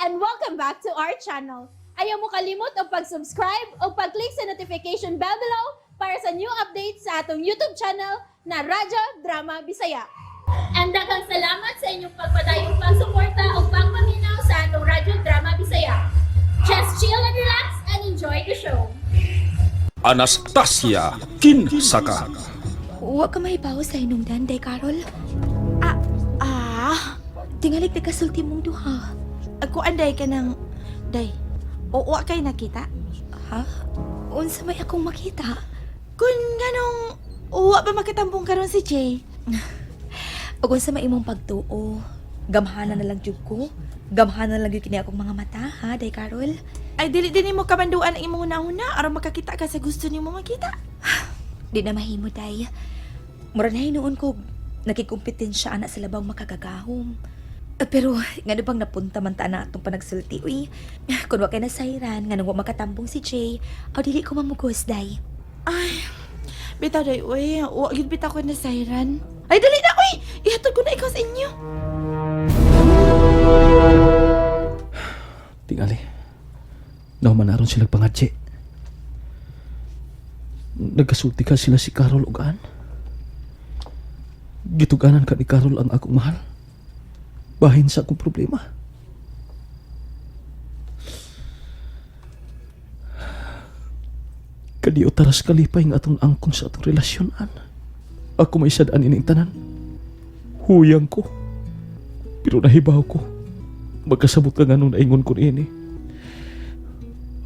and welcome back to our channel. Ayaw mo kalimot o pag-subscribe o pag-click sa notification bell below para sa new updates sa atong YouTube channel na Radyo Drama Bisaya. And daghang salamat sa inyong pagpadayong pagsuporta o pagpaminaw sa atong Radyo Drama Bisaya. Just chill and relax and enjoy the show. Anastasia Kinsaka. Huwag ka mahibaw sa hinungdan, Day Carol. Tingalig na kasulti mong duha. Ako anday ka ng... Day, uwa kay nakita? Ha? Unsa may akong makita? Kung ganong uwa ba makitambong karon si Jay? O kung sa may imong pagtuo, gamhanan na lang jud ko. Gamhanan na lang yun kini akong mga mata, ha, Day Carol? Ay, dili din mo kabanduan ang imong una-una aron makakita ka sa gusto niyo mo makita. Di na mahimo, Day. Mura na noon ko, nakikumpetensya anak sa labang makagagahom. Pero, nga bang napunta man ta na itong panagsulti, uy. Kung wa kay nasayran, nga nung wa makatambong si Jay, o dili ko mamugos, Day. Ay, bitaw day, uy. Uwa yun bitaw ko na sayran. Ay, dali na, uy! Ihatod ko na ikaw sa inyo. Tingali. Naumanaron silang pangadje. Nagkasulti ka sila si Carol ugaan. Gituganan ka ni Carol ang akong mahal. Bahin sa akong problema. Kadiyo taras kalipay nga atong angkon sa atong relasyonan. Ako may sadaan ining tanan. Huyang ko. Pero nahibaw ko. Magkasabot ka nga nung naingon ko ini.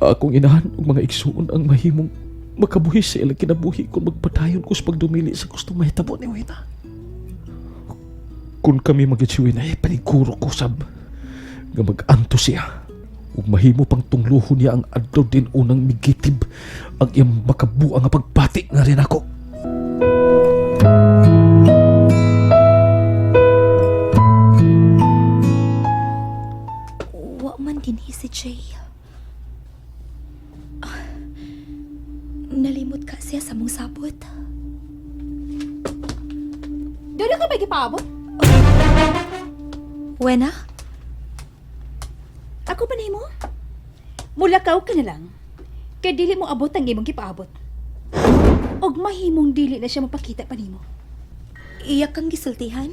Akong inahan og mga igsuon ang mahimong makabuhi sa ilang kinabuhi kung magpadayon ko sa pagdumili sa gustong mahitabo ni Wina. Kung kami mag-itsiwin ay paniguro ko sab nga mag-anto siya ug mahimo pang tungluhon niya ang adlaw din unang migitib ang iyang makabuang nga pagbati nga rin ako. Wa man dinhi si Jay. Nalimot ka siya sa mong sabot. Doon ka ba gipaabot? Wena? Ako pa nimo? Mulakaw ka na lang. Kaya dili mo abot ang imong gipaabot. Og mahimong dili na siya mapakita pa nimo. Iyak kang gisultihan?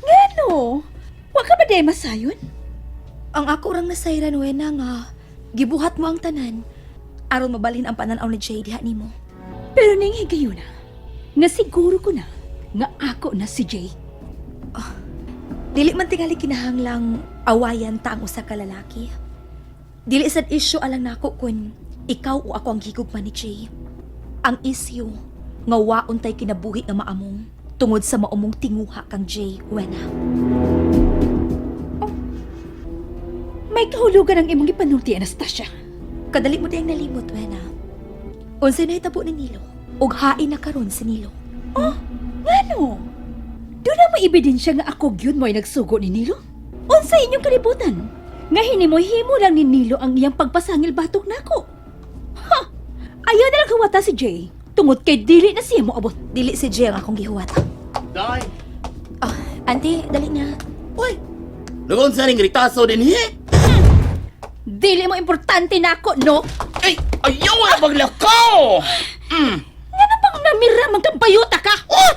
Ngano? Wa ka ba day masayon? Ang ako rang nasayran, Wena, nga gibuhat mo ang tanan aron mabalhin ang pananaw ni Jay diha nimo. Pero ning higayon na, nga siguro ko na nga ako na si Jay. Dili man tingali kinahanglang awayan ta ang usa ka lalaki. Dili sad isyu alang nako kun ikaw o ako ang higugma ni Jay. Ang isyu nga waon tay kinabuhi nga maamong tungod sa maumong tinguha kang Jay, Wena. May kahulugan ang imong gipanulti, Anastasia. Kadali mo diyang nalimot, Wena. Unsay nahitabo ni Nilo ug hain na karon si Nilo. Ngano? Doon na may ebidensya nga ako gyud mo'y nagsugo ni Nilo? Unsa inyong kalibutan? Nga hinimo-himo lang ni Nilo ang iyang pagpasangil batok nako. Ha! Ayaw na lang kawata si Jay. Tungod kay dili na siya mo abot. Dili si Jay ang akong gihuwat. Day! Auntie, dali na. Uy! Nagon sa ring ritaso din Dili mo importante nako, no? Ay! Ayaw nga maglakaw! Nga na bang namira man kang bayuta ka? Oh!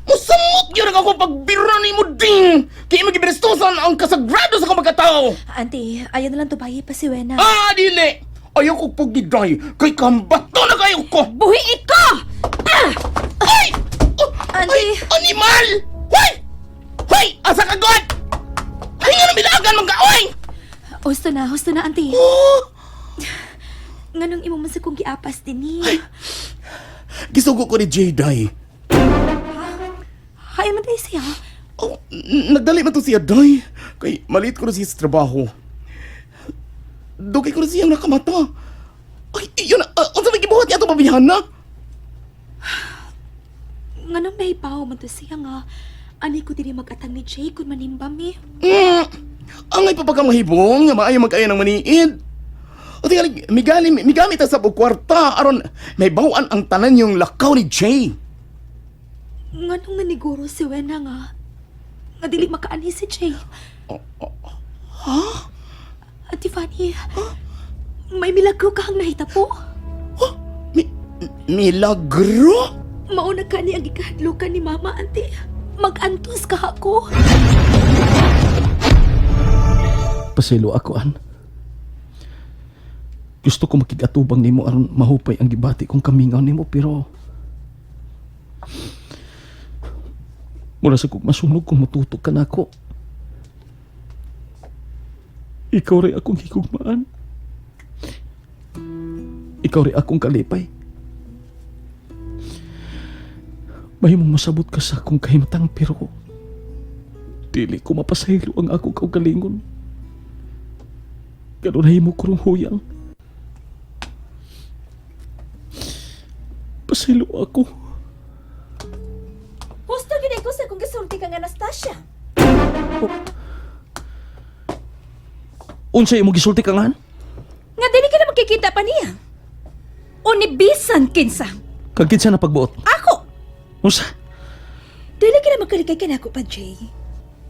Musamot yun ako pagbira ni mo ding! Kaya magiberestosan ang kasagrado sa kamakatao! Auntie, ayaw na lang tubayi pa si Wena. Dili! Ayaw ko pagiday! Kay kambato na kayo ko! Buhi ika! Ay! Auntie! Ay! Animal! Hoy! Hoy! Asa ka god! Ay nga namilagan mag-aoy! Husto na, auntie. Oh! Nganong imo man sa kong giapas din ni. Gisugo ko ni J-Day. Hayo man tayo siya. Oh, nagdali man to siya, Day. Kay maliit ko na siya sa trabaho. Dugay ko na siyang nakamata. Ay, yun na. Ang sabi gibuhat niya ito, babihan na. Nganong nahibaw man to siya nga. Ani ko dili mag-atang ni Jay kung manimbam eh. Angay pa pagka mahibong, nga maayo mag-aya ng maniid. O tingali, migamit sa kwarta, aron may bawaan ang tanan yung lakaw ni Jay. Nganong naniguro si Wena nga nga dili makaani si Jay. Ate Fanny, may milagro kahang nahitabo. Milagro? Mauna ka ni ang ikahadlukan ni Mama, Auntie. Mag-antos ka ako. Paselo ako, an. Gusto ko makigatubang nimo aron mahupay ang gibati kong kamingaw nimo, pero mula sa kong masunog kung matutok ka na ako. Ikaw rin akong higugmaan. Ikaw rin akong kalipay. Mahimong masabot ka sa akong kahimtang, pero dili ko mapasahilo ang akong kaugalingon. Ganun nahimo ko rong huyang. Pasahilo ako. Gusto gini ko sa kung gisulti kang Anastasia. Unsay imong gisulti ka nga? Nga dili ka na makikita pa niya. O ni bisan kinsa. Kag kinsa na pagbuot? Ako! Unsa? Dili ka na makalikay ka na ako pa, Jay.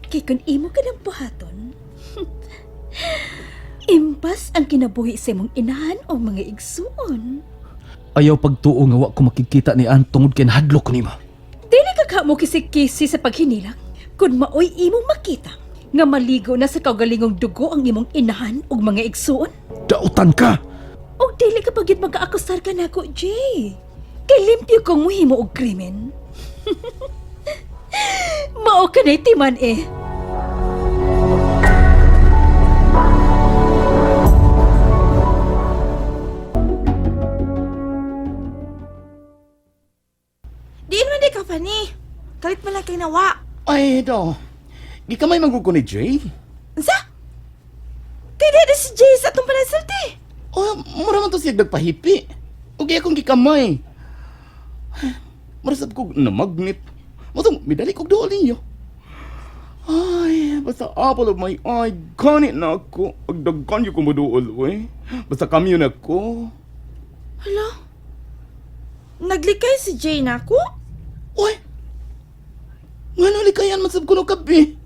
Kay kung imo ka ng buhaton, impas ang kinabuhi sa imong inahan o mga igsuon. Ayaw pagtuo nga wa ko makikita ni An tungod kay nahadlok ko nimo. Dili ka kamo kisi-kisi sa paghinilang kung maoy imong makita nga maligo na sa kaugalingong dugo ang imong inahan o mga igsuon. Dautan ka! O dili ka pagit mag-aakusar ka na ako, Jay. Kay limpyo kong muhimo og krimen. Mao ka na'y timan eh. Diin man di ka, Fanny. Kalit man lang kay nawa. Ay, do. Di ka may magugo ni Jay? Sa? Kay dada si Jay sa atong panasulti. Oh, mura man to siya nagpahipi. Okay akong gikamay. Marasab ko na magnet. Matong, midali kong doon ninyo. Ay, basta apple of my eye, ganit na ako. Agdagan yung kumuduol, eh. Basta kami yun ako. Hala? Naglikay si Jay na ako? Uy! Nga nalikayan masab ko no kabi.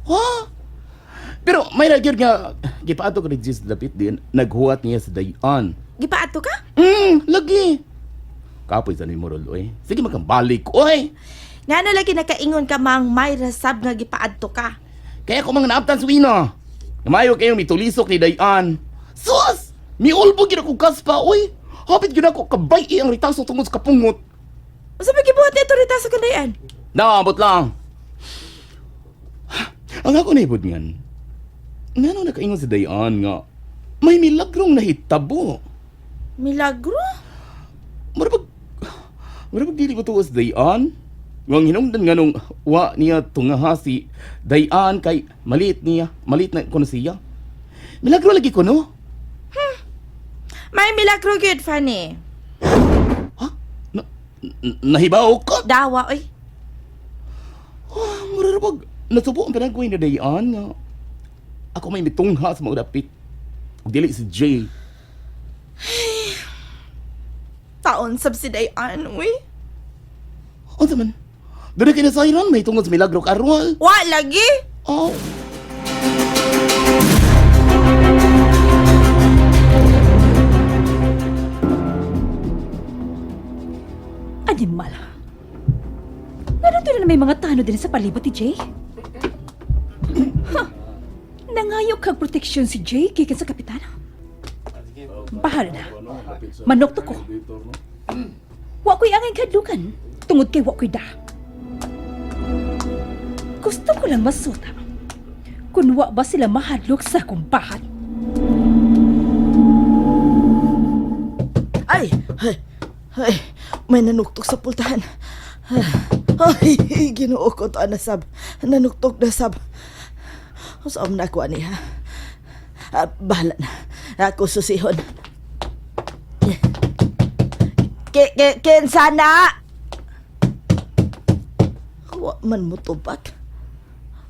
Ha? Pero may nagyar nga, gipaato ko ni Jesus Lapit din, naghuwat niya sa dayan. Gipaato ka? Lagi. Kapoy sa ni Morol, eh. Sige magkambalik, oy! Nga na lagi nakaingon ka mang may rasab nga gipaadto ka. Kaya ko mga naaptan sa wina. Namayo kayo mitulisok ni Dayan. Sus! Miulbo gina ko kaspa, oy! Hapit gina ko kabay ang ritaso tungod sa kapungot. Sabi gibuhat ni ito rita sa kandayan. Naabot lang. Ang ako naibod ngan. Nga nung nakaingon si Dayan nga, may milagrong nahitabo. Milagro? Marapag dili ko tuwas Dayan. Ngang hinungdan nga nung wa niya tungaha si Dayan kay maliit na kuno siya. Milagro lagi ko, no? May milagro gyud, Fanny. Ha? Nahibaw ka? Dawa, oy. Marapag natubo ang pinagawin na Dayan nga. Ako may mitungha sa mga dapit. Ug dili si Jay. Taon sab si Dayan, uy. O man, doon kayo na sa Iran, may tungkol sa milagro karwal. Wa lagi. Oh. Animal. Ano to na may mga tano din sa palibot ni Jay? Nangayok kag proteksyon si Jay gikan sa kapitana. Bahala na. Manok to ko. Wa ko'y angay kadlukan. Tungod kay wa ko'y da. Gusto ko lang masuta. Kung wa ba sila mahadlok sa kumbahan. Ay, may nanuktok sa pultahan. Ay, ginoo ko to, anasab. Nanuktok na sab. Saan na ako, ani, ha? Bahala na. Ako susihon. Kinsa na? Wa man mo tubak.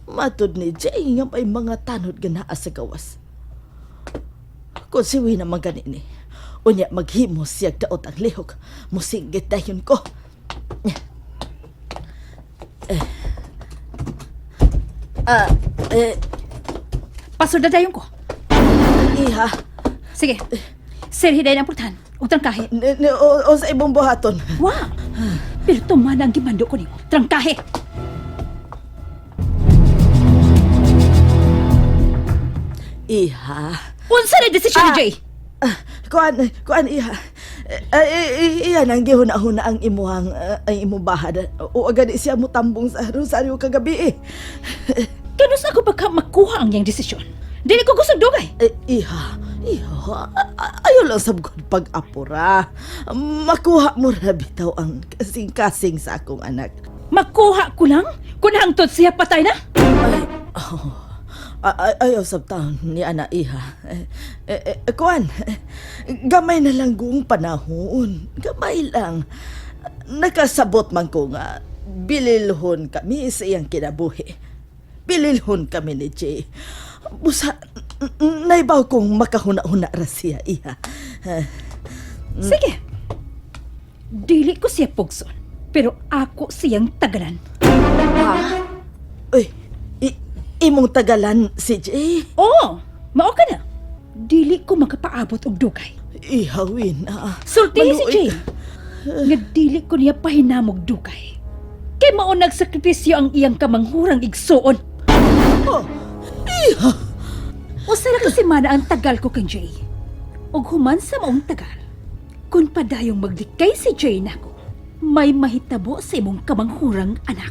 Matod ni Jay nga may mga tanod ganaa sa gawas. Kung siwi naman ganini, unya maghimos siya daot ang lihok, musinggit dayon ko. Pasod na dayon ko. Iha, Sige. Sirhiday ang pultahan. Ug trangkahe. o sa ibong buhaton. Wow! Pero tumana ang gimando ko nimo. Trangkahe! Iha. Unsa na desisyon ni Jay? Kuan iha. Iyan ang gihuna-huna ang imuhang ang imong bahad. O agad siya mo tambong sa Rosario kagabi eh. Kanus ako baka makuha ang iyang desisyon. Dili ko gusto dugay. Iha, ayaw lang sabgod pag-apura. Makuha mo ra bitaw ang kasing-kasing sa akong anak. Makuha ko lang kung hangtod siya patay na. Ayaw sab taon ni ana iha. Kuan, gamay na lang gong panahon. Gamay lang. Nakasabot man ko nga bililhon kami sa iyang kinabuhi. Bililhon kami ni Jay. Busa, naibaw kong makahuna-huna ra siya iha. Sige. Dili ko siya pugson. Pero ako siyang tagalan. Ha? Uy, imong tagalan si Jay? Oo! Mao ka na. Dili ko makapaabot og dugay. Ihawin na. Sultihi si Maluoy Jay. Nga dili ko niya pahinamog dugay. Kay mao nagsakripisyo ang iyang kamanghurang igsuon. Oh, iha. Usa ra kasi mana ang tagal ko kang Jay. Og human sa maong tagal. Kung padayong magdikay si Jay nako, may mahitabo sa imong kamanghurang anak.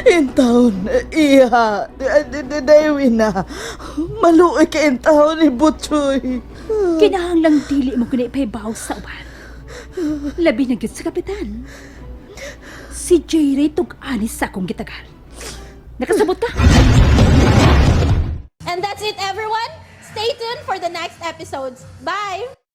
Intaon, iha. Dayawin na. Maluoy ka intaon ni Butchoy. Kinahanglang dili mo kinaipahibaw sa uban. Labi na gyud sa kapitan. Si Jay Ray tug-anis sa akong gitagal. Nakasabot ka? And that's it, everyone. Stay tuned for the next episodes. Bye!